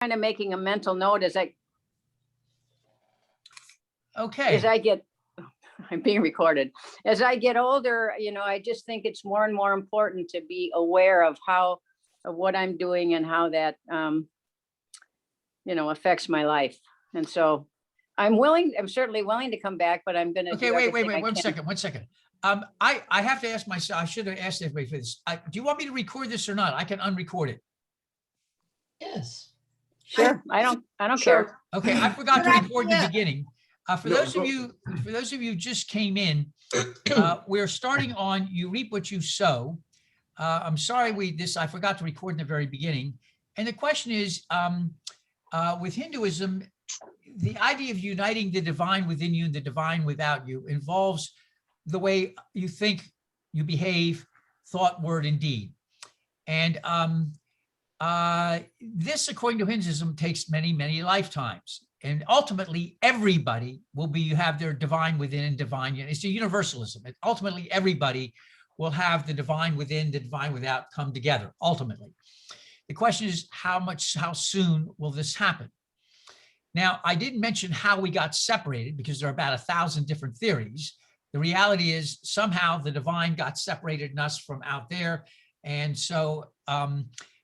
kind of making a mental note as I Okay. get, I'm being recorded. As I get older, you know, I just think it's more and more important to be aware of what I'm doing and how that, you know, affects my life. And so I'm certainly willing to come back, but I'm going to. Okay, wait, one second. I have to ask myself, I should have asked everybody for this. Do you want me to record this or not? I can unrecord it. Yes. Sure. I don't care. Okay, I forgot to record the beginning. For those of you who just came in, we're starting on You Reap What You Sow. I'm sorry I forgot to record in the very beginning. And the question is, with Hinduism, the idea of uniting the divine within you and the divine without you involves the way you think, you behave, thought, word, and deed. And this, according to Hinduism, takes many, many lifetimes. And ultimately, everybody will have their divine within and divine. It's a universalism. Ultimately, everybody will have the divine within, the divine without come together, ultimately. The question is, how soon will this happen? Now, I didn't mention how we got separated because there are about 1,000 different theories. The reality is somehow the divine got separated in us from out there. And so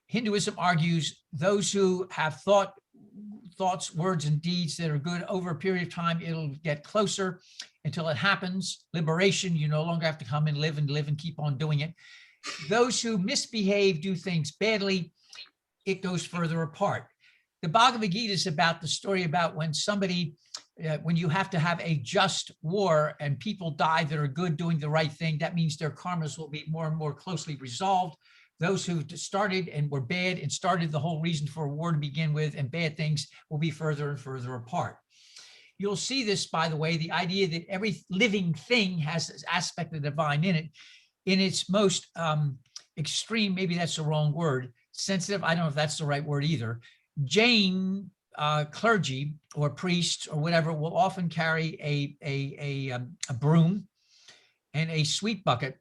Hinduism argues those who have thoughts, words, and deeds that are good over a period of time, it'll get closer until it happens. Liberation, you no longer have to come and live and keep on doing it. Those who misbehave, do things badly, it goes further apart. The Bhagavad Gita is about the story about when when you have to have a just war and people die that are good, doing the right thing, that means their karmas will be more and more closely resolved. Those who started and were bad and started the whole reason for a war to begin with, and bad things will be further and further apart. You'll see this, by the way, the idea that every living thing has this aspect of the divine in it, in its most extreme, maybe that's the wrong word, sensitive, I don't know if that's the right word either. Jain clergy or priests or whatever will often carry a broom and a sweet bucket.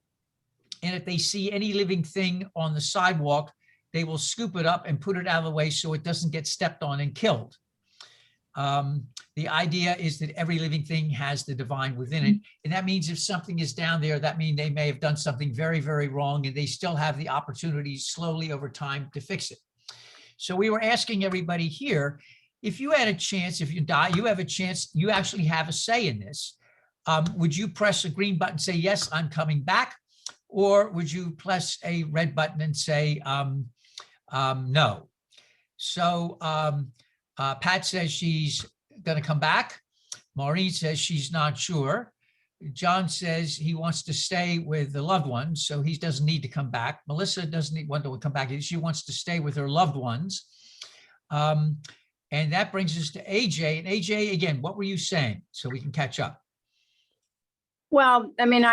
And if they see any living thing on the sidewalk, they will scoop it up and put it out of the way so it doesn't get stepped on and killed. The idea is that every living thing has the divine within it. And that means if something is down there, that means they may have done something very, very wrong, and they still have the opportunity slowly over time to fix it. So we were asking everybody here, if you had a chance, if you die, you have a chance, you actually have a say in this. Would you press a green button and say, yes, I'm coming back? Or would you press a red button and say, no? So Pat says she's going to come back. Maureen says she's not sure. John says he wants to stay with the loved ones, so he doesn't need to come back. Melissa doesn't want to come back. She wants to stay with her loved ones. And that brings us to AJ. And AJ, again, what were you saying so we can catch up? Well, I mean,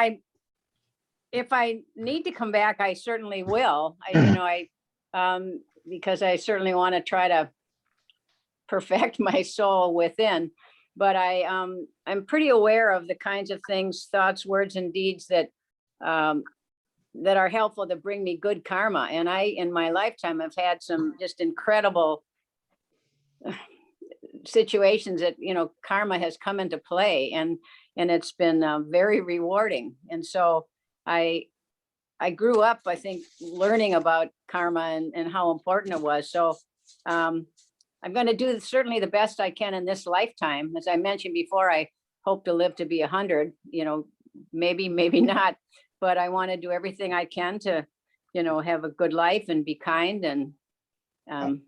if I need to come back, I certainly will. Because I certainly want to try to perfect my soul within. But I'm pretty aware of the kinds of things, thoughts, words, and deeds that are helpful to bring me good karma. And in my lifetime, have had some just incredible situations that, karma has come into play, and it's been very rewarding. And so I grew up, I think, learning about karma and how important it was. So I'm going to do certainly the best I can in this lifetime. As I mentioned before, I hope to live to be 100, maybe not, but I want to do everything I can to, have a good life and be kind and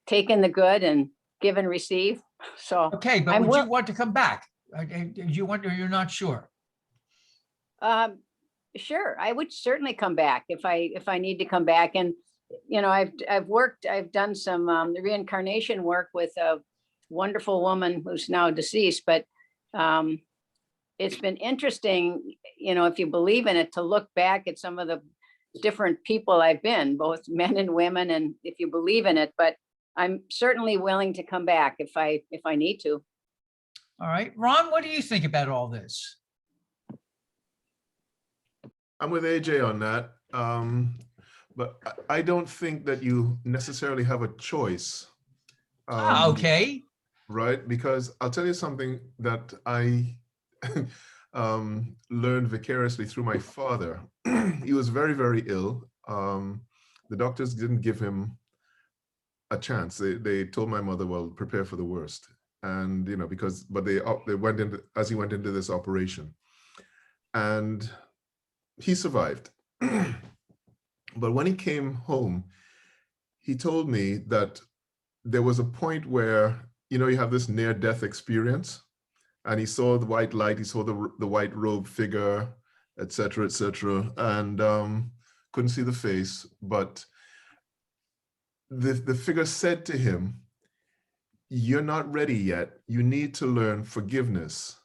take in the good and give and receive. So okay, but would you want to come back? Do you want, or you're not sure? Sure, I would certainly come back if I need to come back. And I've done some reincarnation work with a wonderful woman who's now deceased, but it's been interesting, if you believe in it, to look back at some of the different people I've been, both men and women, and if you believe in it. But I'm certainly willing to come back if I need to. All right, Ron, what do you think about all this? I'm with AJ on that. But I don't think that you necessarily have a choice Okay. Right? Because I'll tell you something that I learned vicariously through my father. He was very, very ill. The doctors didn't give him a chance. They told my mother, well, prepare for the worst. And, you know, because, but they went into, as he went into this operation, and he survived. But when he came home, he told me that there was a point where, you know, you have this near-death experience, and he saw the white light, he saw the white robe figure, etc., etc., and couldn't see the face, but the figure said to him, "You're not ready yet. You need to learn forgiveness,"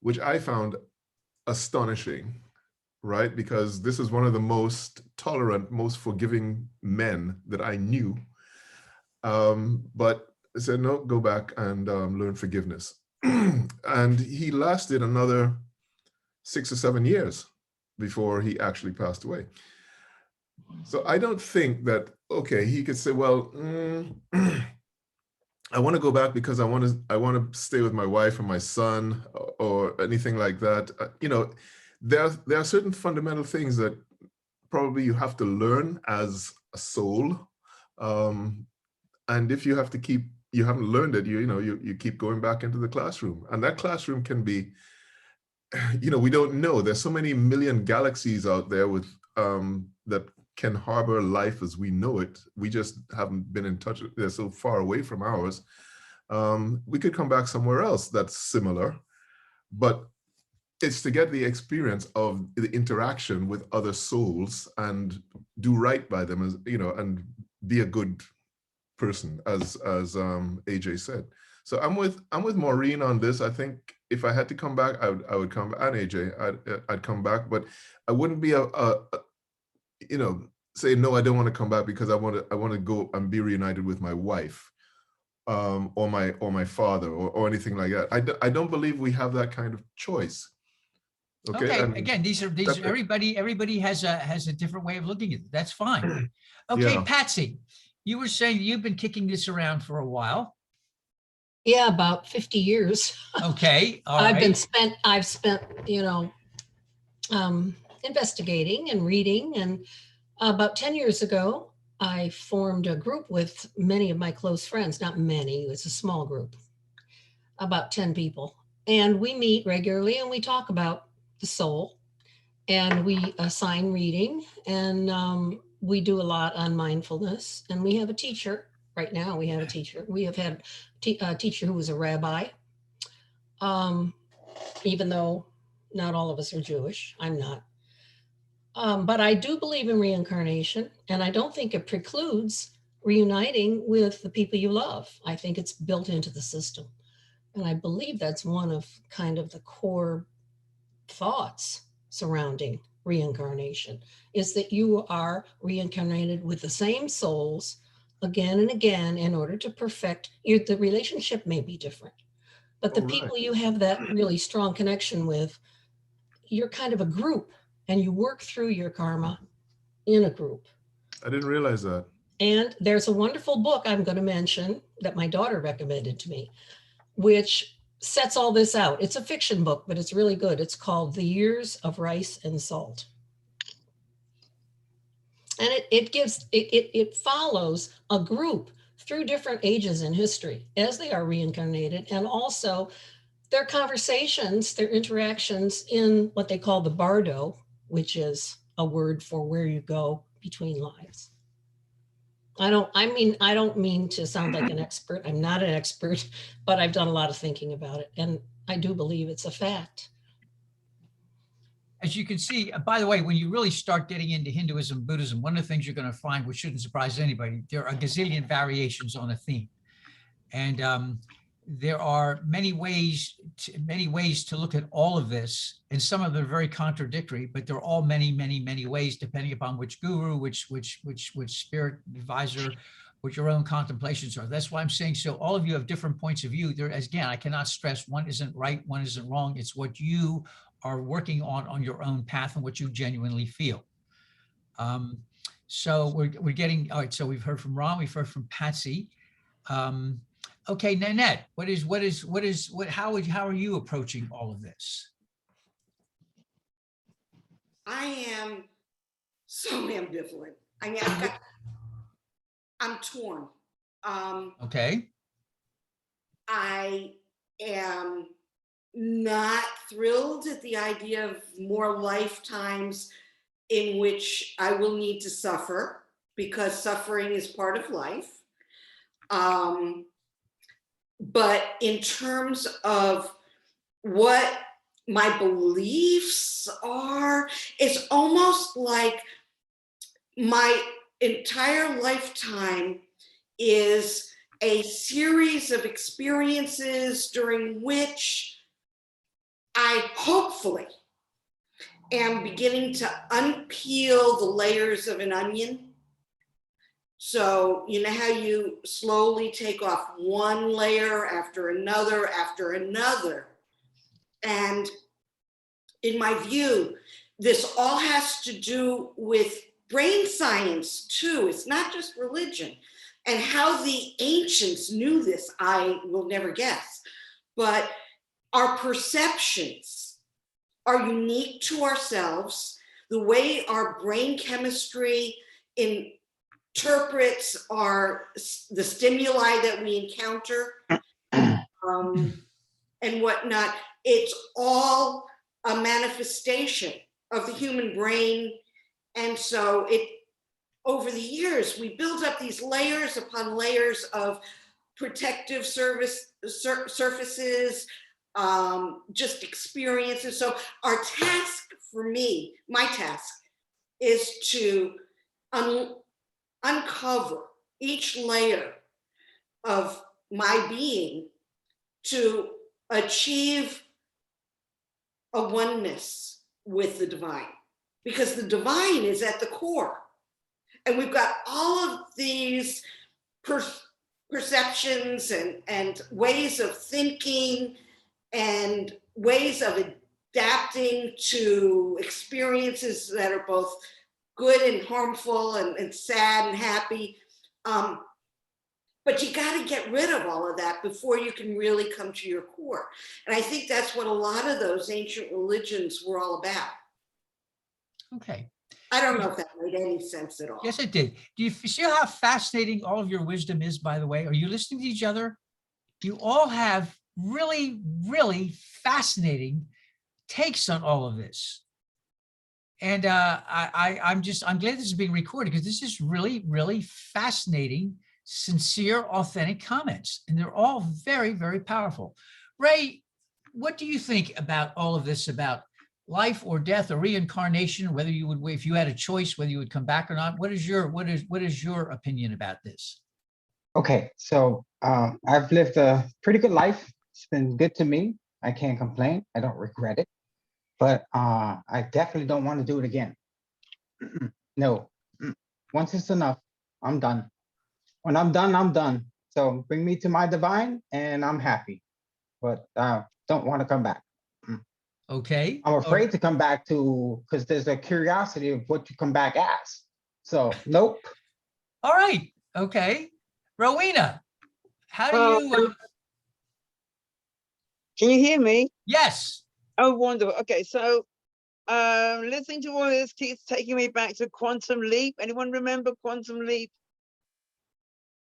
which I found astonishing, right? Because this is one of the most tolerant, most forgiving men that I knew. But I said, no, go back and learn forgiveness. And he lasted another 6 or 7 years before he actually passed away. So I don't think that, okay, he could say, well, I want to go back because I want to stay with my wife and my son, or anything like that. You know, there are certain fundamental things that probably you have to learn as a soul. And if you have to you haven't learned it, you keep going back into the classroom, and that classroom can be, you know, we don't know. There's so many million galaxies out there with that can harbor life as we know it. We just haven't been in touch. They're so far away from ours. We could come back somewhere else that's similar, but it's to get the experience of the interaction with other souls and do right by them, as you know, and be a good person, as AJ said. So I'm with Maureen on this. I think if I had to come back, I would come, and AJ, I'd come back, but I wouldn't be you know, say no, I don't want to come back because I want to go and be reunited with my wife, or my father, or anything like that. I don't believe we have that kind of choice. Okay. And Again, these are everybody has a different way of looking at it. That's fine. Okay, Yeah. Patsy, you were saying you've been kicking this around for a while. Yeah, about 50 years. Okay. All I've right. spent, investigating and reading. And about 10 years ago, I formed a group with many of my close friends, not many, it's a small group, about 10 people. And we meet regularly and we talk about the soul, and we assign reading, and we do a lot on mindfulness. And we have a teacher right now. We have a teacher. We have had a teacher who was a rabbi, even though not all of us are Jewish. I'm not. But I do believe in reincarnation, and I don't think it precludes reuniting with the people you love. I think it's built into the system. And I believe that's one of kind of the core thoughts surrounding reincarnation, is that you are reincarnated with the same souls again and again in order to perfect the relationship may be different, but the people you have that really strong connection with, you're kind of a group, and you work through your karma in a group. I didn't realize that. And there's a wonderful book I'm going to mention that my daughter recommended to me, which sets all this out. It's a fiction book, but it's really good. It's called The Years of Rice and Salt. And it follows a group through different ages in history as they are reincarnated, and also their conversations, their interactions in what they call the bardo, which is a word for where you go between lives. I don't mean to sound like an expert. I'm not an expert, but I've done a lot of thinking about it, and I do believe it's a fact. As you can see, by the way, when you really start getting into Hinduism, Buddhism, one of the things you're going to find, which shouldn't surprise anybody, there are a gazillion variations on a theme. And there are many ways to look at all of this, and some of them are very contradictory, but there are all many ways, depending upon which guru, which spirit advisor, what your own contemplations are. That's why I'm saying, so all of you have different points of view. There, again, I cannot stress one isn't right, one isn't wrong. It's what you are working on your own path and what you genuinely feel. So we're getting, all right, so we've heard from Ron, we've heard from Patsy. Okay, Nanette, how are you approaching all of this? I am so ambivalent. I mean, I'm torn. Okay. I am not thrilled at the idea of more lifetimes in which I will need to suffer, because suffering is part of life. But in terms of what my beliefs are, it's almost like my entire lifetime is a series of experiences during which I hopefully am beginning to unpeel the layers of an onion. So you know how you slowly take off one layer after another after another. And in my view, this all has to do with brain science too. It's not just religion. And how the ancients knew this, I will never guess. But our perceptions are unique to ourselves. The way our brain chemistry interprets the stimuli that we encounter and whatnot, it's all a manifestation of the human brain. And so over the years, we build up these layers upon layers of protective surfaces, just experiences. So our task for me, my task, is to uncover each layer of my being to achieve a oneness with the divine, because the divine is at the core. And we've got all of these perceptions and ways of thinking and ways of adapting to experiences that are both good and harmful and sad and happy. But you got to get rid of all of that before you can really come to your core. And I think that's what a lot of those ancient religions were all about. Okay. I don't know if that made any sense at all. Yes, it did. Do you see how fascinating all of your wisdom is, by the way? Are you listening to each other? You all have really, really fascinating takes on all of this. And I'm glad this is being recorded, because this is really, really fascinating, sincere, authentic comments. And they're all very, very powerful. Ray, what do you think about all of this, about life or death or reincarnation, whether you would, if you had a choice, whether you would come back or not? What is your opinion about this? Okay, so I've lived a pretty good life. It's been good to me. I can't complain. I don't regret it. But I definitely don't want to do it again. No. Once it's enough, I'm done. When I'm done, I'm done. So bring me to my divine and I'm happy. But I don't want to come back. Okay. I'm afraid to come back because there's a curiosity of what you come back as. So nope. All right. Okay. Rowena, how do you? Can you hear me? Yes. Oh, wonderful. Okay, so listening to all this keeps taking me back to Quantum Leap. Anyone remember Quantum Leap?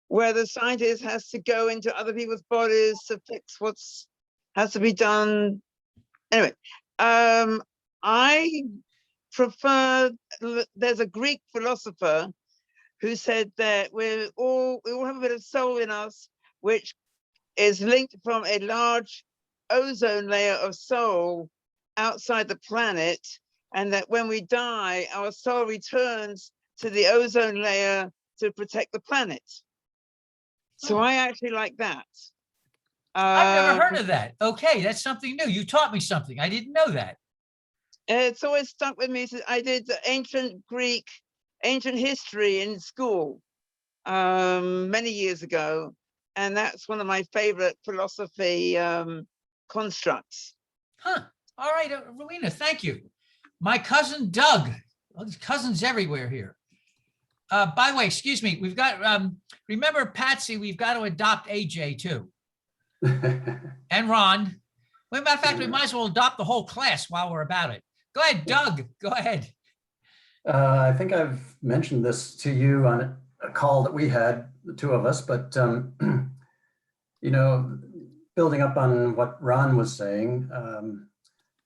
Where the scientist has to go into other people's bodies to fix what's has to be done. Anyway, I prefer, there's a Greek philosopher who said that we all have a bit of soul in us, which is linked from a large ozone layer of soul outside the planet, and that when we die, our soul returns to the ozone layer to protect the planet. So I actually like that. I've never heard of that. Okay, that's something new. You taught me something. I didn't know that. It's always stuck with me. I did the ancient Greek, ancient history in school many years ago, and that's one of my favorite philosophy constructs. Huh. All right, Rowena, thank you. My cousin Doug. Well, there's cousins everywhere here. By the way, excuse me, we've got, remember Patsy, we've got to adopt AJ too, and Ron. Well, matter of fact, we might as well adopt the whole class while we're about it. Go ahead, Doug, go ahead. I think I've mentioned this to you on a call that we had, the two of us, but you know, building up on what Ron was saying,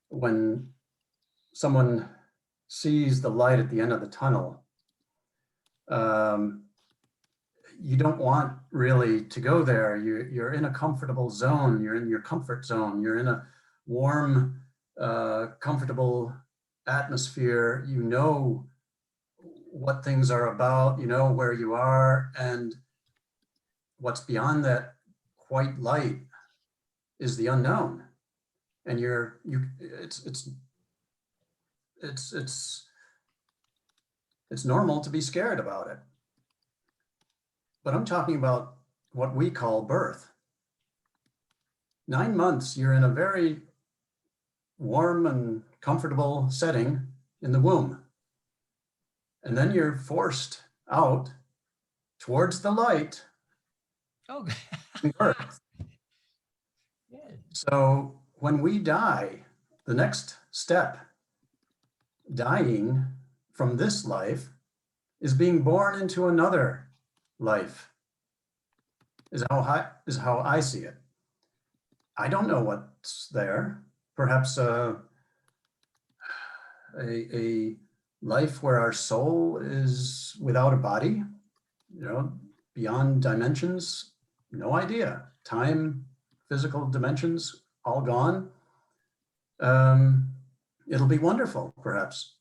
when someone sees the light at the end of the tunnel, you don't want really to go there. You're in a comfortable zone. You're in your comfort zone. You're in a warm, comfortable atmosphere. You know what things are about, you know where you are, and what's beyond that white light is the unknown. And it's normal to be scared about it. But I'm talking about what we call birth. 9 months, you're in a very warm and comfortable setting in the womb. And then you're forced out towards the light. Oh, Birth. So when we die, the next step, dying from this life, is being born into another life, is how I see it. I don't know what's there. Perhaps a life where our soul is without a body, you know, beyond dimensions, no idea. Time, physical dimensions, all gone. It'll be wonderful, perhaps.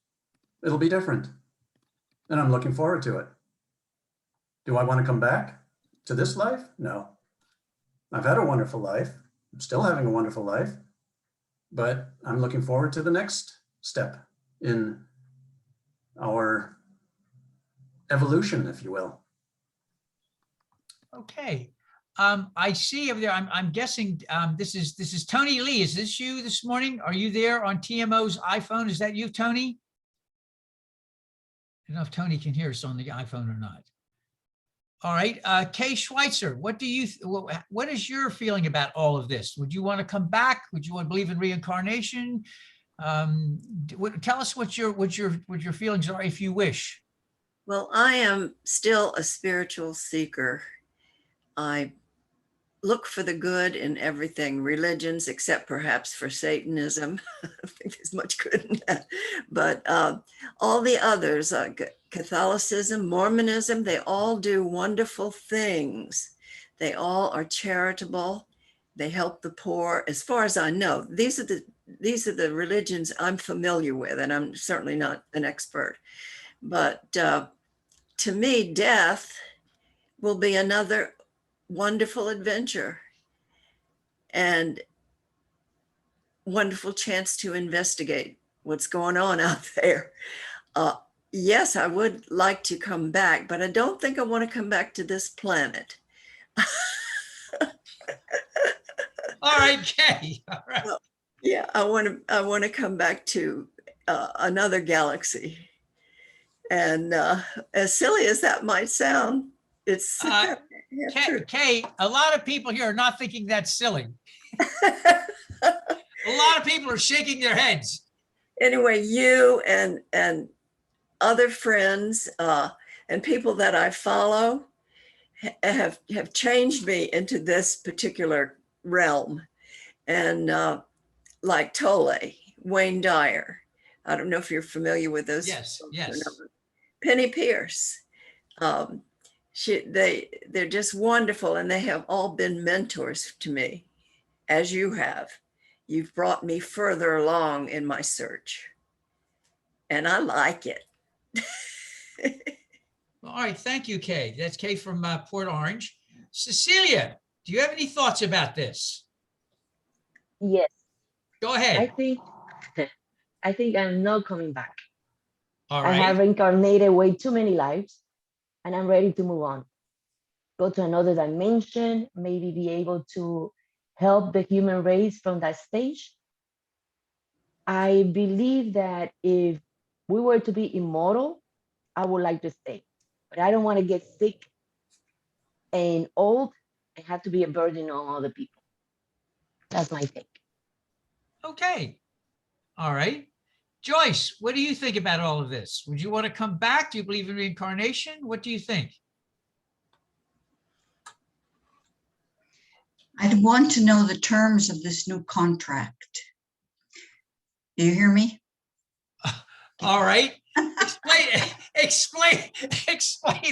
It'll be different. And I'm looking forward to it. Do I want to come back to this life? No. I've had a wonderful life. I'm still having a wonderful life, but I'm looking forward to the next step in our evolution, if you will. okay. I see over there, I'm guessing this is Tony Lee. Is this you this morning? Are you there on TMO's iPhone? Is that you, Tony? I don't know if Tony can hear us on the iPhone or not. All right, Kay Schweitzer, what is your feeling about all of this? Would you want to come back? Would you want to believe in reincarnation? Tell us what your feelings are, if you wish. Well, I am still a spiritual seeker. I look for the good in everything, religions, except perhaps for Satanism. I don't think there's much good in that. But all the others, Catholicism, Mormonism, they all do wonderful things. They all are charitable. They help the poor. As far as I know, these are the religions I'm familiar with, and I'm certainly not an expert. But to me, death will be another wonderful adventure and wonderful chance to investigate what's going on out there. Yes, I would like to come back, but I don't think I want to come back to this planet. All right, Kay. All right. Yeah, I want to come back to another galaxy. And as silly as that might sound, it's Kay, a lot of people here are not thinking that's silly. A lot of people are shaking their heads. Anyway, you and other friends and people that I follow have changed me into this particular realm. And like Tolle, Wayne Dyer, I don't know if you're familiar with those. Yes, yes. Penny Pierce. They're just wonderful, and they have all been mentors to me, as you have. You've brought me further along in my search, and I like it. All right, thank you, Kay. That's Kay from Port Orange. Cecilia, do you have any thoughts about this? Yes, Go I ahead. think I'm not coming back. All I have right. reincarnated way too many lives, and I'm ready to move on. Go to another dimension, maybe be able to help the human race from that stage. I believe that if we were to be immortal, I would like to stay. but I don't want to get sick and old and have to be a burden on other people. That's my take. Okay. All right. Joyce, what do you think about all of this? Would you want to come back? Do you believe in reincarnation? What do you think? I'd want to know the terms of this new contract. Do you hear me? All right. Explain,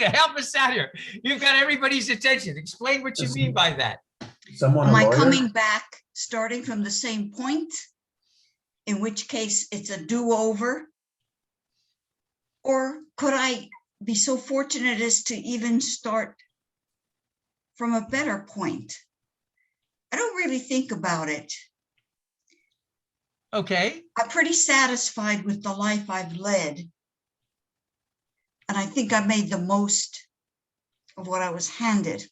help us out here. You've got everybody's attention. Explain what you mean by that. Someone, Am a I lawyer? coming back starting from the same point? In which case it's a do-over? Or could I be so fortunate as to even start from a better point? I don't really think about it. Okay. I'm pretty satisfied with the life I've led. And I think I made the most of what I was handed.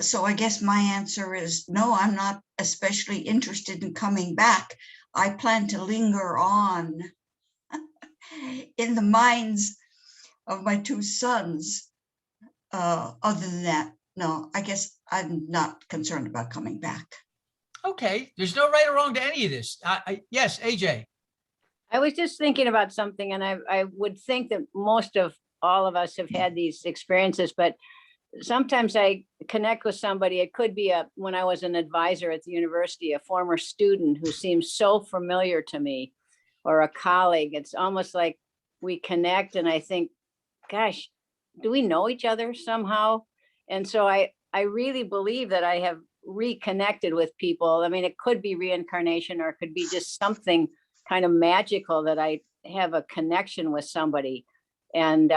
So I guess my answer is no, I'm not especially interested in coming back. I plan to linger on in the minds of my two sons. Other than that, no, I guess I'm not concerned about coming back. Okay. There's no right or wrong to any of this. Yes, AJ. I was just thinking about something, and I would think that most of all of us have had these experiences, but sometimes I connect with somebody. It could be when I was an advisor at the university, a former student who seems so familiar to me, or a colleague. It's almost like we connect and I think, gosh, do we know each other somehow? And so I really believe that I have reconnected with people. I mean, it could be reincarnation, or it could be just something kind of magical that I have a connection with somebody. And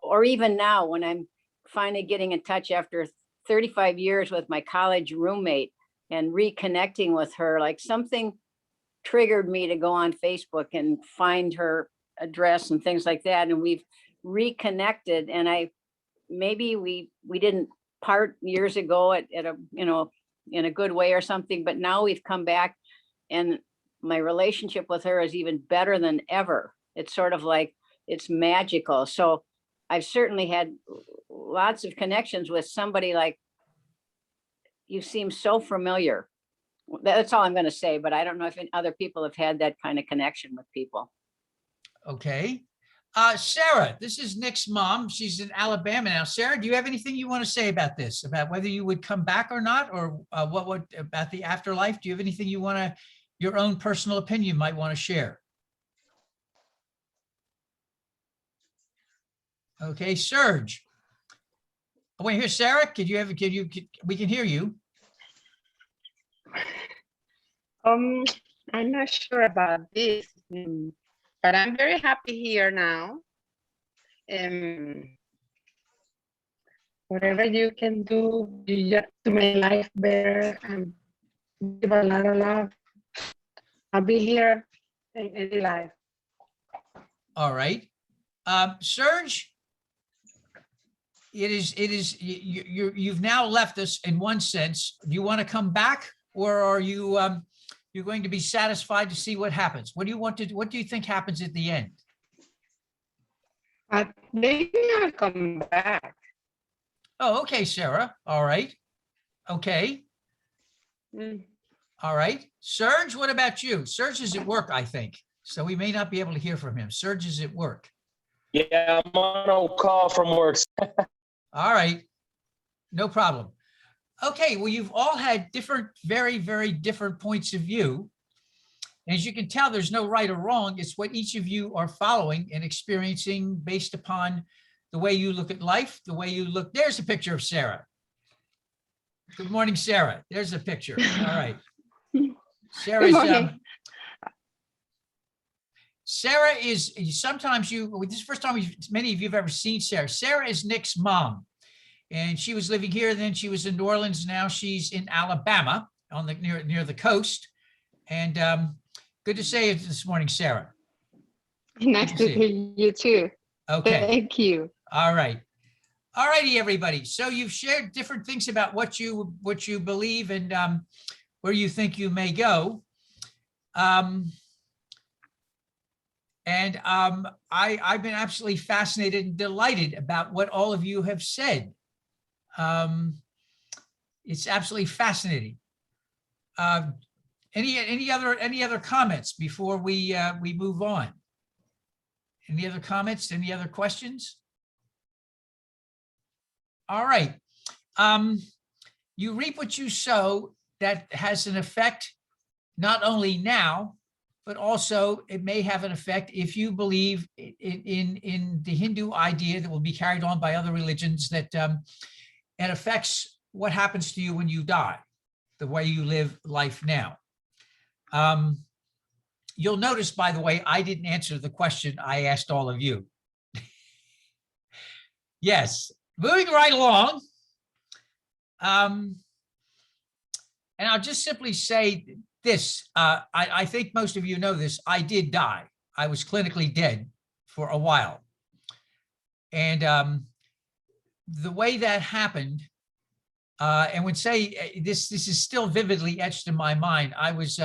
or even now when I'm finally getting in touch after 35 years with my college roommate and reconnecting with her, like something triggered me to go on Facebook and find her address and things like that. And we've reconnected, and maybe we didn't part years ago at a, in a good way or something, but now we've come back and my relationship with her is even better than ever. It's sort of like, it's magical. So I've certainly had lots of connections with somebody like, you seem so familiar. That's all I'm going to say, but I don't know if other people have had that kind of connection with people. Okay. Sarah, this is Nick's mom. She's in Alabama now. Sarah, do you have anything you want to say about this, about whether you would come back or not, or what about the afterlife? Do you have anything you want to, your own personal opinion might want to share? Okay, Serge. Oh, wait, here, Sarah, we can hear you. I'm not sure about this, but I'm very happy here now. Whatever you can do to make life better and give a lot of love, I'll be here in any life. All right. Serge, you've now left us in one sense. Do you want to come back, or are you you're going to be satisfied to see what happens? What do you think happens at the end? I think I'll come back. Oh, okay, Sarah. All right. Okay. All right. Serge, what about you? Serge is at work, I think. So we may not be able to hear from him. Serge is at work. Yeah, I'm on a call from work. All right. No problem. Okay, well, you've all had different, very, very different points of view. As you can tell, there's no right or wrong. It's what each of you are following and experiencing based upon the way you look at life, the way you look. There's a picture of Sarah. Good morning, Sarah. There's a picture. All right. Sarah's, Sarah is, sometimes this is the first time many of you have ever seen Sarah. Sarah is Nick's mom. And she was living here, then she was in New Orleans. Now she's in Alabama on the near the coast. And good to see you this morning, Sarah. Nice to hear you too. Okay. Thank you. All right. All righty, everybody. So you've shared different things about what you believe and where you think you may go. And I've been absolutely fascinated and delighted about what all of you have said. It's absolutely fascinating. Any other comments before we move on? Any other comments? Any other questions? All right. You reap what you sow. That has an effect not only now, but also it may have an effect if you believe in the Hindu idea that will be carried on by other religions, that it affects what happens to you when you die, the way you live life now. You'll notice, by the way, I didn't answer the question I asked all of you. Yes, moving right along. And I'll just simply say this. I think most of you know this. I did die. I was clinically dead for a while. And the way that happened, and would say this is still vividly etched in my mind. I was,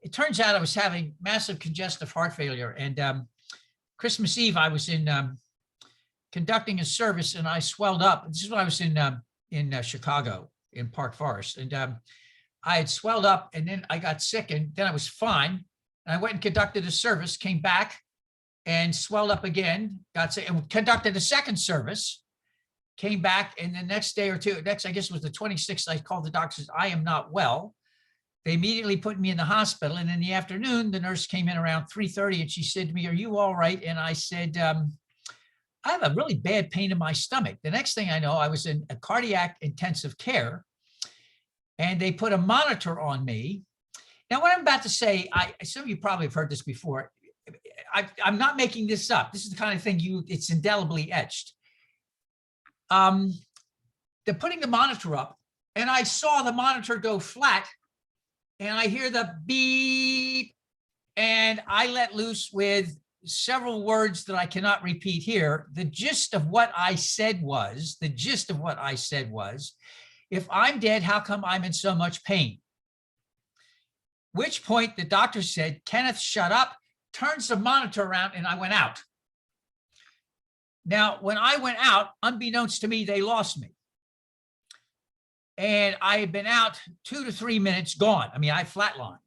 it turns out I was having massive congestive heart failure. And Christmas Eve, I was in conducting a service and I swelled up. This is when I was in Chicago, in Park Forest. And I had swelled up and then I got sick and then I was fine. And I went and conducted a service, came back and swelled up again, got sick and conducted a second service, came back. And the next day or two, next, I guess it was the 26th, I called the doctor, said, I am not well. They immediately put me in the hospital. And in the afternoon, the nurse came in around 3:30 and she said to me, are you all right? And I said, I have a really bad pain in my stomach. The next thing I know, I was in a cardiac intensive care and they put a monitor on me. Now, what I'm about to say, some of you probably have heard this before. I'm not making this up. This is the kind of thing it's indelibly etched. They're putting the monitor up and I saw the monitor go flat and I hear the beep and I let loose with several words that I cannot repeat here. The gist of what I said was, if I'm dead, how come I'm in so much pain? Which point the doctor said, Kenneth, shut up, turns the monitor around, and I went out. Now, when I went out, unbeknownst to me, they lost me. And I had been out 2 to 3 minutes gone. I mean, I flatlined.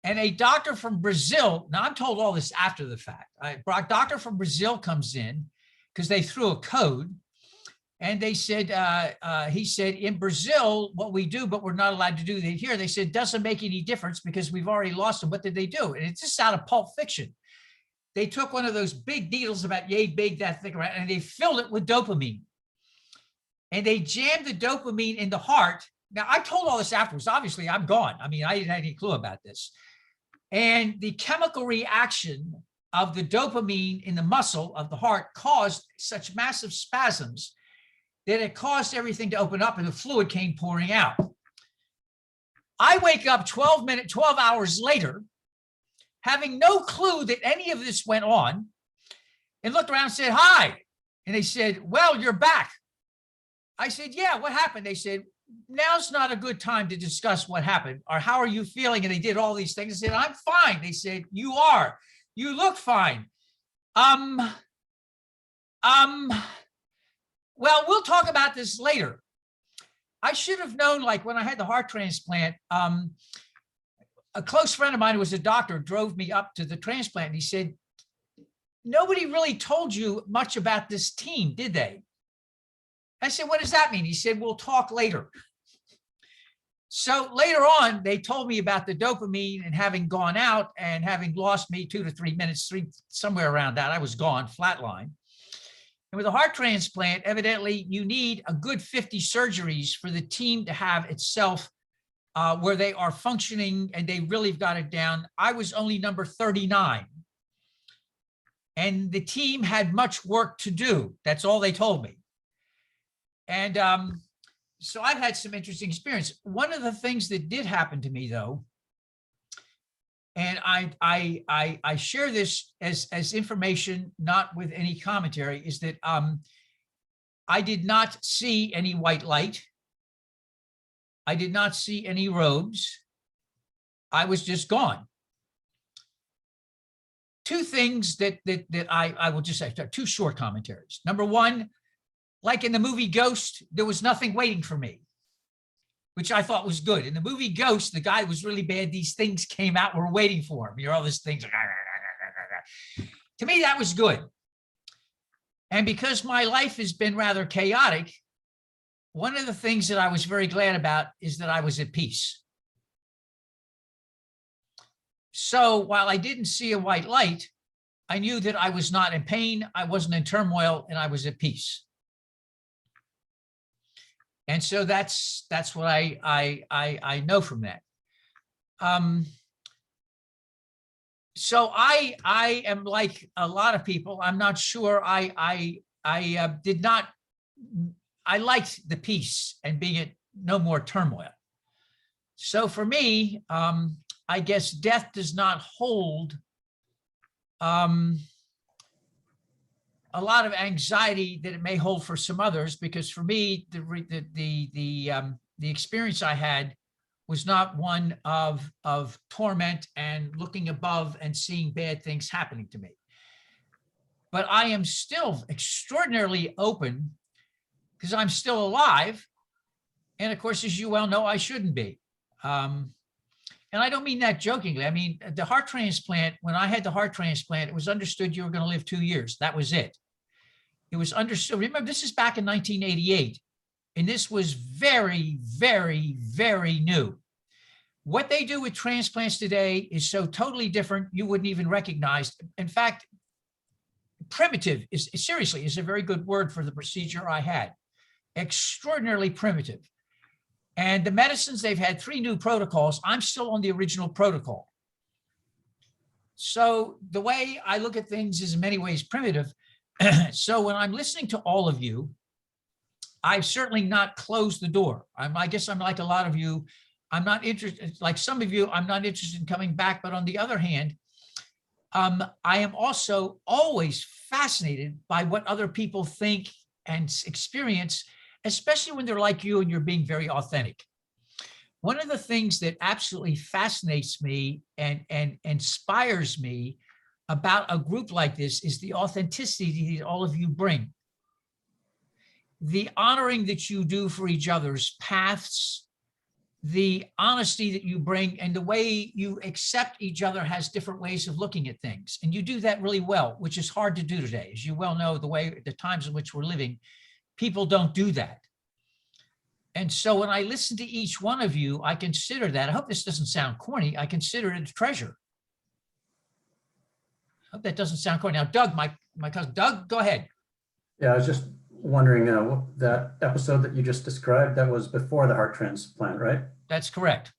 And a doctor from Brazil, now I'm told all this after the fact. A doctor from Brazil comes in because they threw a code and they said, he said, in Brazil, what we do, but we're not allowed to do that here. They said, doesn't make any difference because we've already lost them. What did they do? And it's just out of Pulp Fiction. They took one of those big needles about yay big, that thick around, and they filled it with dopamine. And they jammed the dopamine in the heart. Now, I told all this afterwards. Obviously, I'm gone. I mean, I didn't have any clue about this. And the chemical reaction of the dopamine in the muscle of the heart caused such massive spasms that it caused everything to open up and the fluid came pouring out. I wake up 12 hours later, having no clue that any of this went on, and looked around and said, hi. And they said, well, you're back. I said, yeah, what happened? They said, now's not a good time to discuss what happened or how are you feeling? And they did all these things. I said, I'm fine. They said, you are. You look fine. Well, we'll talk about this later. I should have known, like when I had the heart transplant, a close friend of mine who was a doctor drove me up to the transplant. And he said, nobody really told you much about this team, did they? I said, what does that mean? He said, we'll talk later. So later on, they told me about the dopamine and having gone out and having lost me 2 to 3 minutes, somewhere around that. I was gone, flatline. And with a heart transplant, evidently, you need a good 50 surgeries for the team to have itself where they are functioning and they really got it down. I was only number 39. And the team had much work to do. That's all they told me. And so I've had some interesting experience. One of the things that did happen to me, though, and I share this as information, not with any commentary, is that I did not see any white light. I did not see any robes. I was just gone. two things that I will just say, two short commentaries. Number one, like in the movie Ghost, there was nothing waiting for me, which I thought was good. In the movie Ghost, the guy was really bad. These things came out, were waiting for him. All these things. To me, that was good. And because my life has been rather chaotic, one of the things that I was very glad about is that I was at peace. So while I didn't see a white light, I knew that I was not in pain, I wasn't in turmoil, and I was at peace. And so that's what I know from that. So I am like a lot of people. I'm not sure. I liked the peace and being at no more turmoil. So for me, I guess death does not hold a lot of anxiety that it may hold for some others, because for me, the experience I had was not one of torment and looking above and seeing bad things happening to me. But I am still extraordinarily open because I'm still alive. And of course, as you well know, I shouldn't be. And I don't mean that jokingly. I mean, the heart transplant, when I had the heart transplant, it was understood you were going to live 2 years. That was it. It was understood. Remember, this is back in 1988. And this was very, very, very new. What they do with transplants today is so totally different, you wouldn't even recognize. In fact, primitive is seriously is a very good word for the procedure I had. Extraordinarily primitive. And the medicines, they've had 3 new protocols. I'm still on the original protocol. So the way I look at things is in many ways primitive. So when I'm listening to all of you, I've certainly not closed the door. I guess I'm like a lot of you. I'm not interested, like some of you, I'm not interested in coming back. But on the other hand, I am also always fascinated by what other people think and experience, especially when they're like you and you're being very authentic. One of the things that absolutely fascinates me and inspires me about a group like this is the authenticity that all of you bring. The honoring that you do for each other's paths, the honesty that you bring, and the way you accept each other has different ways of looking at things. And you do that really well, which is hard to do today. As you well know, the times in which we're living, people don't do that. And so when I listen to each one of you, I consider that, I hope this doesn't sound corny, I consider it a treasure. I hope that doesn't sound corny. Now, Doug, my cousin, Doug, go ahead. Yeah, I was just wondering, that episode that you just described, that was before the heart transplant, right? That's correct.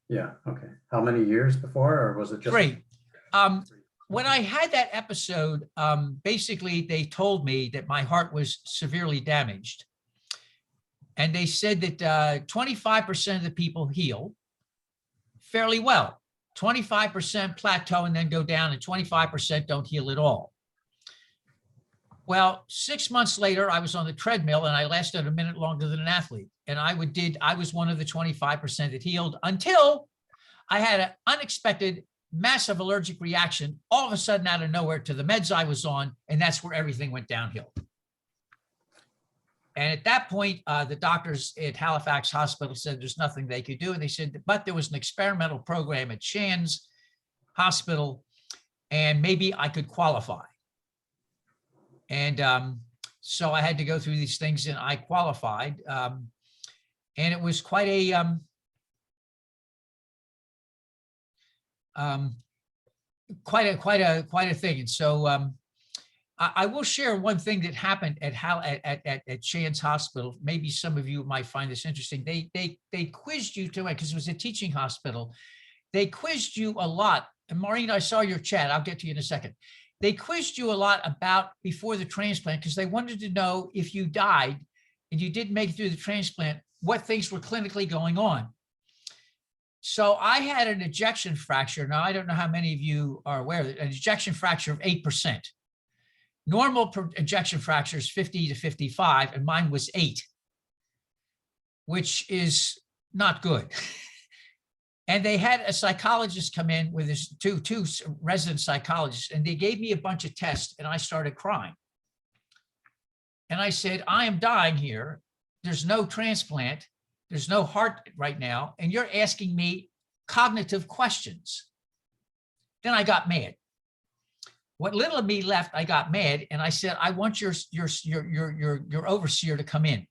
Yeah, okay. How many years before, or was it just? 3. When I had that episode, basically they told me that my heart was severely damaged. And they said that 25% of the people heal fairly well. 25% plateau and then go down, and 25% don't heal at all. Well, 6 months later, I was on the treadmill and I lasted a minute longer than an athlete. And I was one of the 25% that healed until I had an unexpected massive allergic reaction all of a sudden out of nowhere to the meds I was on. And that's where everything went downhill. And at that point, the doctors at Halifax Hospital said there's nothing they could do. And they said, but there was an experimental program at Shands Hospital, and maybe I could qualify. And so I had to go through these things, and I qualified. And it was quite a thing. And so I will share one thing that happened at Shands Hospital. Maybe some of you might find this interesting. They quizzed you too, because it was a teaching hospital. They quizzed you a lot. And Maureen, I saw your chat. I'll get to you in a second. They quizzed you a lot about before the transplant, because they wanted to know if you died and you didn't make it through the transplant, what things were clinically going on. So I had an ejection fracture. Now, I don't know how many of you are aware of it, an ejection fracture of 8%. Normal ejection fracture is 50 to 55, and mine was 8, which is not good. And they had a psychologist come in with his two resident psychologists, and they gave me a bunch of tests, and I started crying. And I said, I am dying here. There's no transplant. There's no heart right now. And you're asking me cognitive questions. Then I got mad. What little of me left, I got mad. And I said, I want your overseer to come in.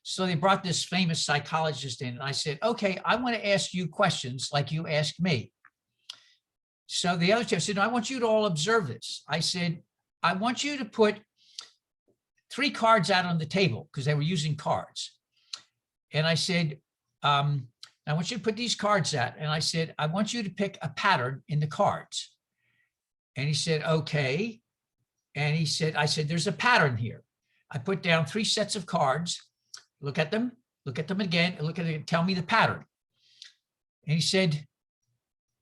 So they brought this famous psychologist in, and I said, okay, I want to ask you questions like you asked me. So the other two said, no, I want you to all observe this. I said, I want you to put 3 cards out on the table, because they were using cards. And I said, I want you to put these cards out. And I said, I want you to pick a pattern in the cards. And he said, okay. And he said, I said, there's a pattern here. I put down 3 sets of cards. Look at them again, and look at it, tell me the pattern. And he said,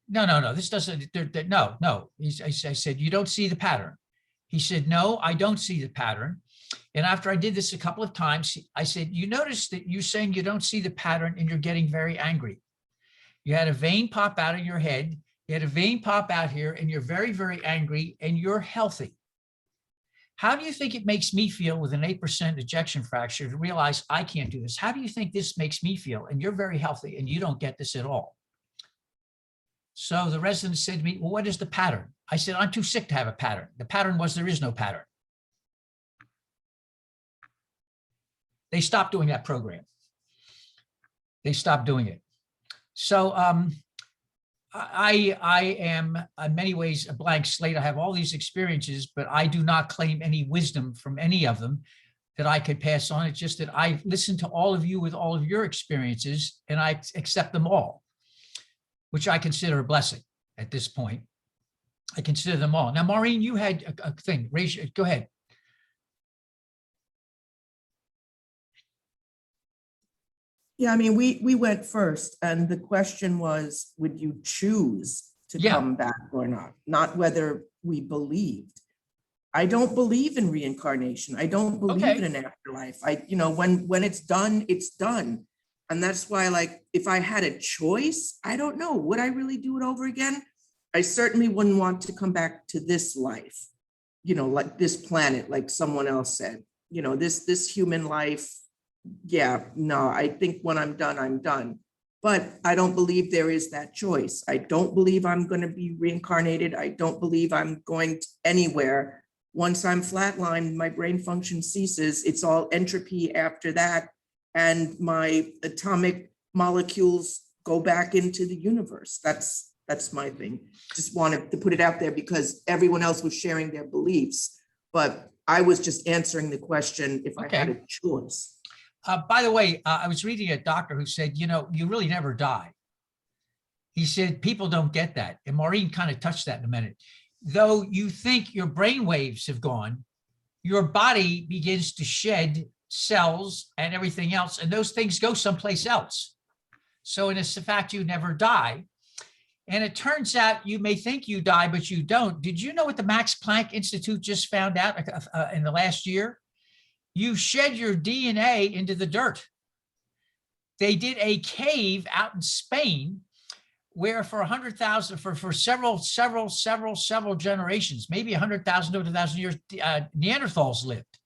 no, this doesn't, no. I said, you don't see the pattern. He said, no, I don't see the pattern. And after I did this a couple of times, I said, you notice that you're saying you don't see the pattern and you're getting very angry. You had a vein pop out of your head, you had a vein pop out here, and you're very, very angry, and you're healthy. How do you think it makes me feel with an 8% ejection fraction to realize I can't do this? How do you think this makes me feel? And you're very healthy and you don't get this at all. So the resident said to me, well, what is the pattern? I said, I'm too sick to have a pattern. The pattern was there is no pattern. They stopped doing that program. They stopped doing it. So I am in many ways a blank slate. I have all these experiences, but I do not claim any wisdom from any of them that I could pass on. It's just that I listen to all of you with all of your experiences, and I accept them all, which I consider a blessing at this point. I consider them all. Now, Maureen, you had a thing. Go ahead. Yeah, I mean, we went first, and the question was, would you choose to come back or not? Not whether we believed. I don't believe in reincarnation. I don't believe in an afterlife. When it's done, it's done. And that's why, like, if I had a choice, I don't know, would I really do it over again? I certainly wouldn't want to come back to this life, like this planet, like someone else said, this human life. Yeah, no, I think when I'm done, I'm done. But I don't believe there is that choice. I don't believe I'm going to be reincarnated. I don't believe I'm going anywhere. Once I'm flatlined, my brain function ceases. It's all entropy after that. And my atomic molecules go back into the universe. That's my thing. Just wanted to put it out there because everyone else was sharing their beliefs. But I was just answering the question if I had a choice. By the way, I was reading a doctor who said, you really never die. He said, people don't get that. And Maureen kind of touched that in a minute. Though you think your brain waves have gone, your body begins to shed cells and everything else, and those things go someplace else. So in fact, you never die. And it turns out you may think you die, but you don't. Did you know what the Max Planck Institute just found out in the last year? You shed your DNA into the dirt. They did a cave out in Spain where for 100,000, for several generations, maybe 100,000 to 1,000 years, Neanderthals lived.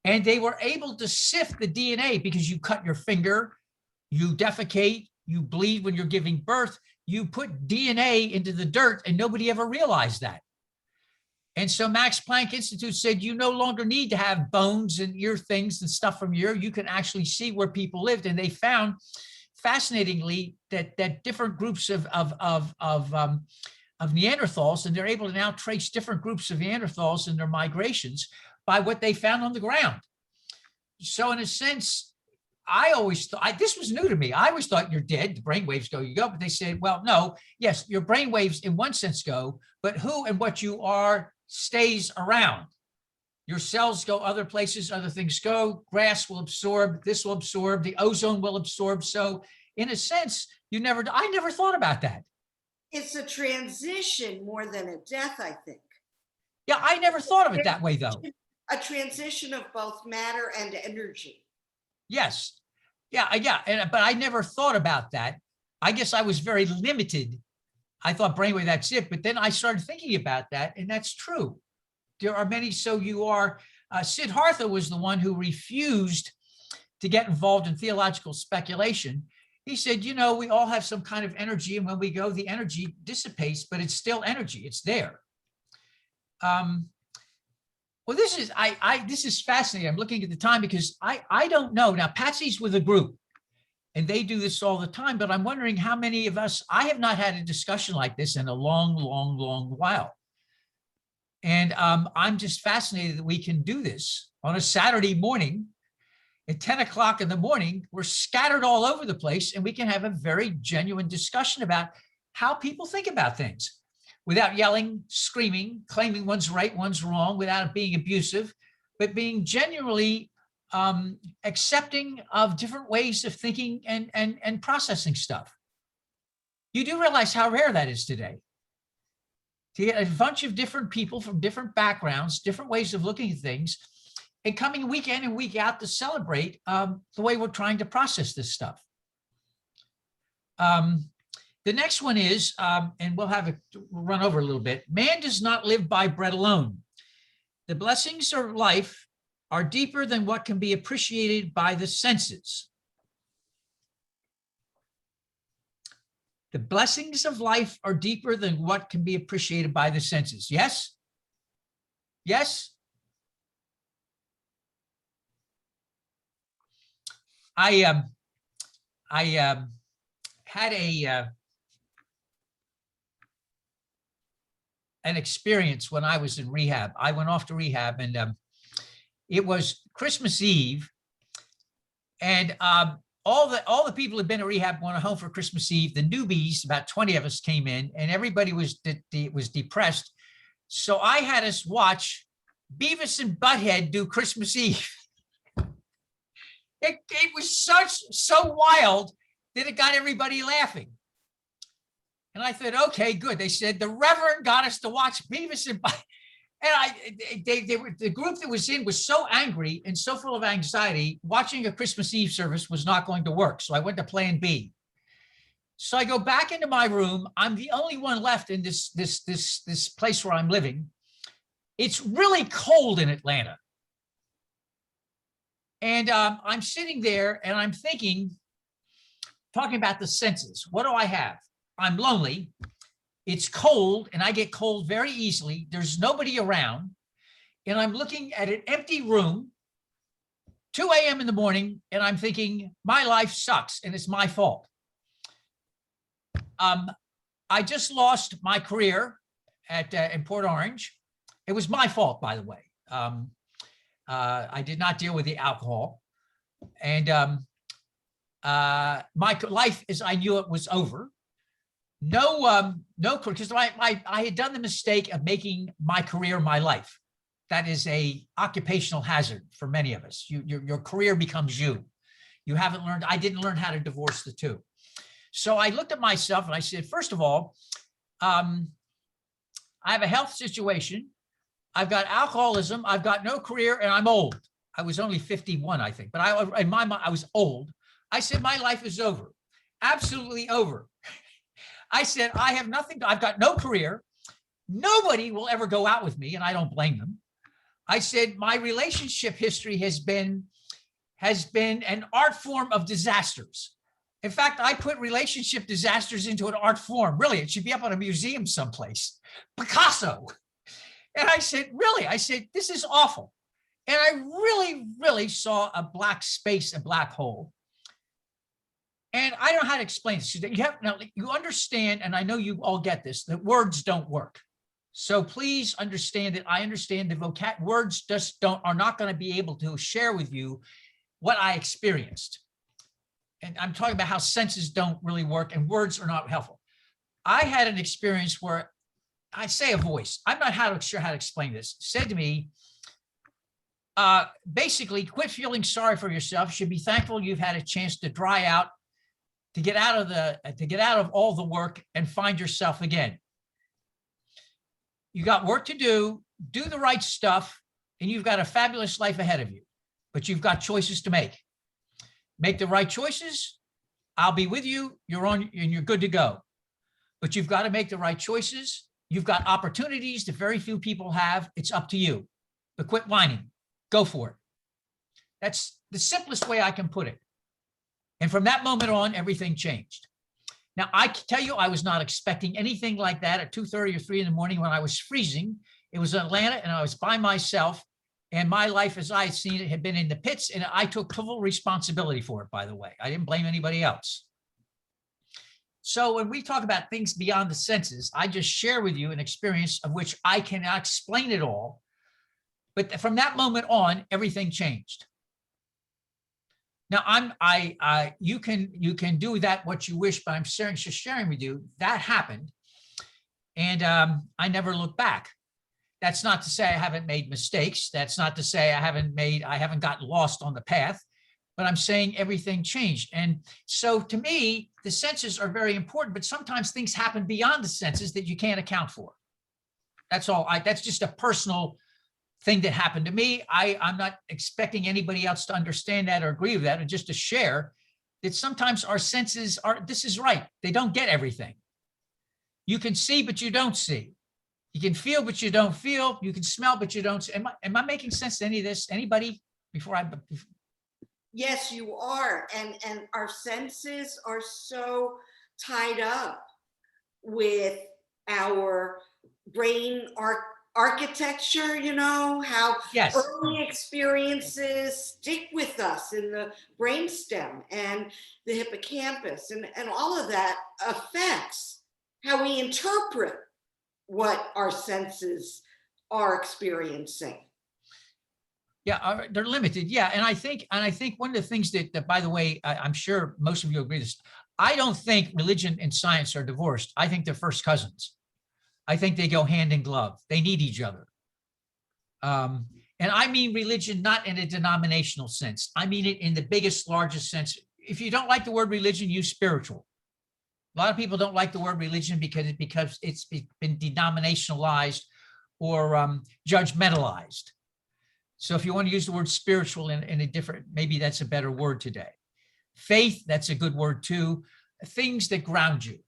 And they were able to sift the DNA because you cut your finger, you defecate, you bleed when you're giving birth, you put DNA into the dirt, and nobody ever realized that. And so Max Planck Institute said, you no longer need to have bones and ear things and stuff from you can actually see where people lived. And they found, fascinatingly, that different groups of Neanderthals, and they're able to now trace different groups of Neanderthals and their migrations by what they found on the ground. So in a sense, I always thought, this was new to me. I always thought you're dead, the brain waves go, you go. But they said, well, no, yes, your brain waves in one sense go, but who and what you are stays around. Your cells go other places, other things go, grass will absorb, this will absorb, the ozone will absorb. So in a sense, I never thought about that. It's a transition more than a death, I think. Yeah, I never thought of it that way, though. A transition of both matter and energy. Yes. Yeah. But I never thought about that. I guess I was very limited. I thought brainwave, that's it. But then I started thinking about that, and that's true. There are many. So you are, Siddhartha was the one who refused to get involved in theological speculation. He said, you know, we all have some kind of energy, and when we go, the energy dissipates, but it's still energy. It's there. Well, this is fascinating. I'm looking at the time because I don't know. Now, Patsy's with a group, and they do this all the time, but I'm wondering how many of us, I have not had a discussion like this in a long, long, long while. And I'm just fascinated that we can do this on a Saturday morning at 10 o'clock in the morning. We're scattered all over the place, and we can have a very genuine discussion about how people think about things without yelling, screaming, claiming one's right, one's wrong, without it being abusive, but being genuinely accepting of different ways of thinking and processing stuff. You do realize how rare that is today. To get a bunch of different people from different backgrounds, different ways of looking at things, and coming week in and week out to celebrate the way we're trying to process this stuff. The next one is, and we'll run over a little bit, man does not live by bread alone. The blessings of life are deeper than what can be appreciated by the senses. The blessings of life are deeper than what can be appreciated by the senses. Yes? Yes? I had an experience when I was in rehab. I went off to rehab, and it was Christmas Eve, and all the people who'd been at rehab went home for Christmas Eve. The newbies, about 20 of us, came in, and everybody was depressed. So I had us watch Beavis and Butthead do Christmas Eve. It was so wild that it got everybody laughing. And I thought, okay, good. They said the Reverend got us to watch Beavis and Butthead. And the group that was in was so angry and so full of anxiety, watching a Christmas Eve service was not going to work. So I went to plan B. So I go back into my room. I'm the only one left in this place where I'm living. It's really cold in Atlanta. And I'm sitting there and I'm thinking, talking about the senses. What do I have? I'm lonely. It's cold, and I get cold very easily. There's nobody around, and I'm looking at an empty room, 2 a.m. in the morning, and I'm thinking, my life sucks, and it's my fault. I just lost my career in Port Orange. It was my fault, by the way. I did not deal with the alcohol, and my life as I knew it was over. No, because I had done the mistake of making my career my life. That is a occupational hazard for many of us. Your career becomes you. You haven't learned. I didn't learn how to divorce the two. So I looked at myself and I said, first of all, I have a health situation. I've got alcoholism. I've got no career, and I'm old. I was only 51, I think, but in my mind, I was old. I said, my life is over, absolutely over. I said, I have nothing, I've got no career. Nobody will ever go out with me, and I don't blame them. I said, my relationship history has been an art form of disasters. In fact, I put relationship disasters into an art form. Really, it should be up on a museum someplace. Picasso. And I said, really? I said, this is awful. And I really, really saw a black space, a black hole. And I don't know how to explain this. You understand, and I know you all get this, that words don't work. So please understand that I understand the words just are not going to be able to share with you what I experienced. And I'm talking about how senses don't really work and words are not helpful. I had an experience where I say a voice, I'm not sure how to explain this, said to me, basically, quit feeling sorry for yourself. You should be thankful you've had a chance to dry out, to get out of all the work and find yourself again. You got work to do the right stuff, and you've got a fabulous life ahead of you, but you've got choices to make. Make the right choices I'll be with you. You're on and you're good to go. But you've got to make the right choices. You've got opportunities that very few people have. It's up to you. But quit whining. Go for it. That's the simplest way I can put it. And from that moment on, everything changed. Now, I can tell you, I was not expecting anything like that at 2:30 or 3 in the morning when I was freezing. It was Atlanta and I was by myself. And my life, as I had seen it, had been in the pits. And I took full responsibility for it, by the way. I didn't blame anybody else. So when we talk about things beyond the senses, I just share with you an experience of which I cannot explain it all. But from that moment on, everything changed. Now you can do that what you wish, but I'm just sharing with you that happened, and I never looked back. That's not to say I haven't made mistakes. That's not to say I haven't gotten lost on the path, but I'm saying everything changed. And so to me, the senses are very important, but sometimes things happen beyond the senses that you can't account for. That's all. That's just a personal thing that happened to me. I'm not expecting anybody else to understand that or agree with that, and just to share that sometimes our senses this is right. They don't get everything. You can see, but you don't see. You can feel, but you don't feel. You can smell, but you don't see. Am I making sense to any of this? Anybody before I? Yes, you are. And our senses are so tied up with our brain architecture, you know, how Yes. early experiences stick with us in the brainstem and the hippocampus, and all of that affects how we interpret what our senses are experiencing. Yeah, they're limited. Yeah, and I think one of the things that by the way, I'm sure most of you agree with this. I don't think religion and science are divorced. I think they're first cousins. I think they go hand in glove. They need each other. And I mean religion not in a denominational sense. I mean it in the biggest, largest sense. If you don't like the word religion, use spiritual. A lot of people don't like the word religion because it's been denominationalized or judgmentalized. So if you want to use the word spiritual in a different, maybe that's a better word today. Faith, that's a good word too. Things that ground you,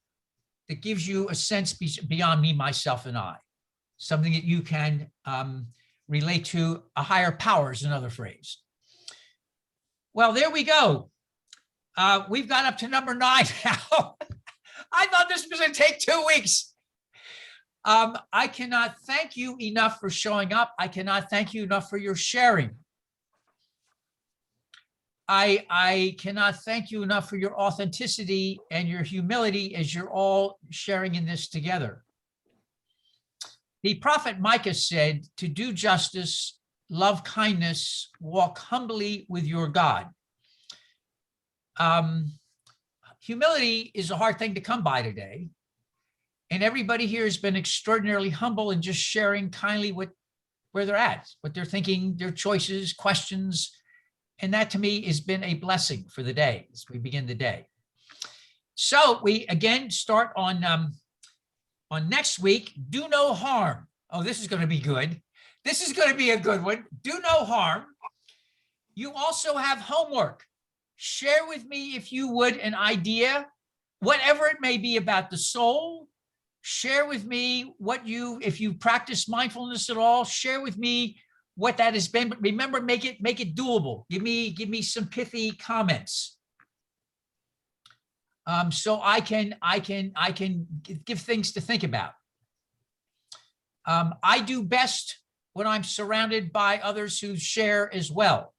that gives you a sense beyond me, myself, and I. Something that you can relate to. A higher power is another phrase. Well, there we go. We've got up to number 9 now. I thought this was going to take 2 weeks. I cannot thank you enough for showing up. I cannot thank you enough for your sharing. I cannot thank you enough for your authenticity and your humility as you're all sharing in this together. The prophet Micah said, to do justice, love kindness, walk humbly with your God. Humility is a hard thing to come by today. And everybody here has been extraordinarily humble and just sharing kindly where they're at, what they're thinking, their choices, questions. And that to me has been a blessing for the day as we begin the day. So we again start on next week, do no harm. Oh, this is going to be good. This is going to be a good one. Do no harm. You also have homework. Share with me, if you would, an idea, whatever it may be about the soul. Share with me if you practice mindfulness at all, share with me what that has been. But remember, make it doable. Give me some pithy comments. So I can give things to think about. I do best when I'm surrounded by others who share as well.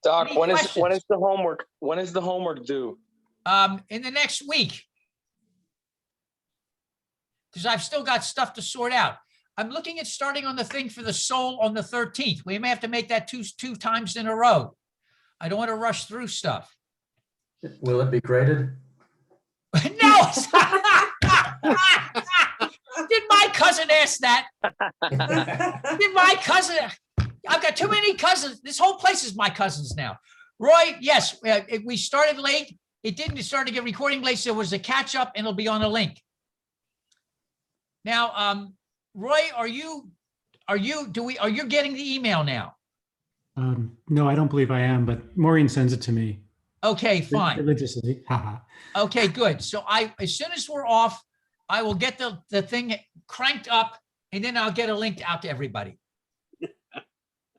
Doc, when is the homework? When is the homework due? In the next week, because I've still got stuff to sort out. I'm looking at starting on the thing for the soul on the 13th. We may have to make that two times in a row. I don't want to rush through stuff. Will it be graded? No. Did my cousin ask that? Did my cousin? I've got too many cousins. This whole place is my cousins now. Roy, yes, we started late. It didn't start to get recording late, so it was a catch up, and it'll be on a link. Now, Roy, are you getting the email now? No, I don't believe I am, but Maureen sends it to me. Okay, fine. Religiously. Haha. Okay, good. So as soon as we're off, I will get the thing cranked up, and then I'll get a link out to everybody.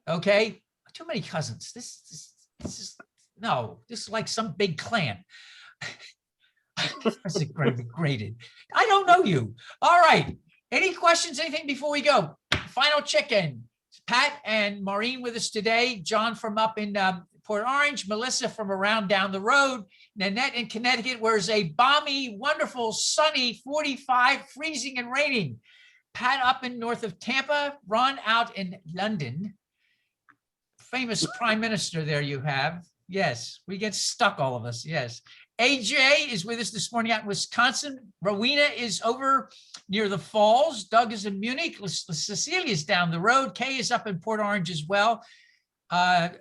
Okay? Too many cousins. This is no, this is like some big clan. This is graded. I don't know you. All right. Any questions, anything before we go? Final check-in. Pat and Maureen with us today. John from up in Port Orange. Melissa from around down the road. Nanette in Connecticut, where it's a balmy, wonderful, sunny 45, freezing and raining. Pat up in north of Tampa. Ron out in London. Famous prime minister there you have. Yes, we get stuck, all of us. Yes. AJ is with us this morning out in Wisconsin. Rowena is over near the Falls. Doug is in Munich. Cecilia is down the road. Kay is up in Port Orange as well. Tony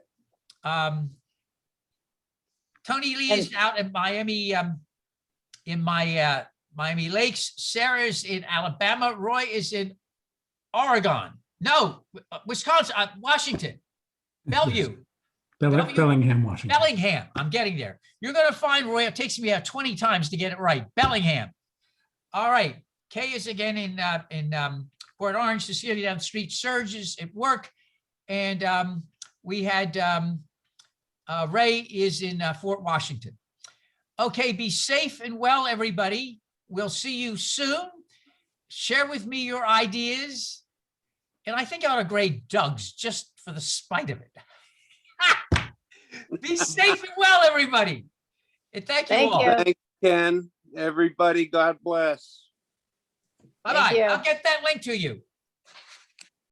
Lee is out in Miami, Miami Lakes. Sarah's in Alabama. Roy is in Oregon. No, Wisconsin, Washington, Bellevue. Bellingham, Washington. Bellingham. I'm getting there. You're going to find Roy. It takes me 20 times to get it right. Bellingham. All right. Kay is again in Port Orange. Cecilia down the street. Serge is at work. And we had Ray is in Fort Washington. Okay. Be safe and well, everybody. We'll see you soon. Share with me your ideas. And I think I ought to grade Doug's just for the spite of it. Be safe and well, everybody. And thank you all. you. Thanks, Ken. Everybody, God bless. Bye-bye. you. I'll get that link to you.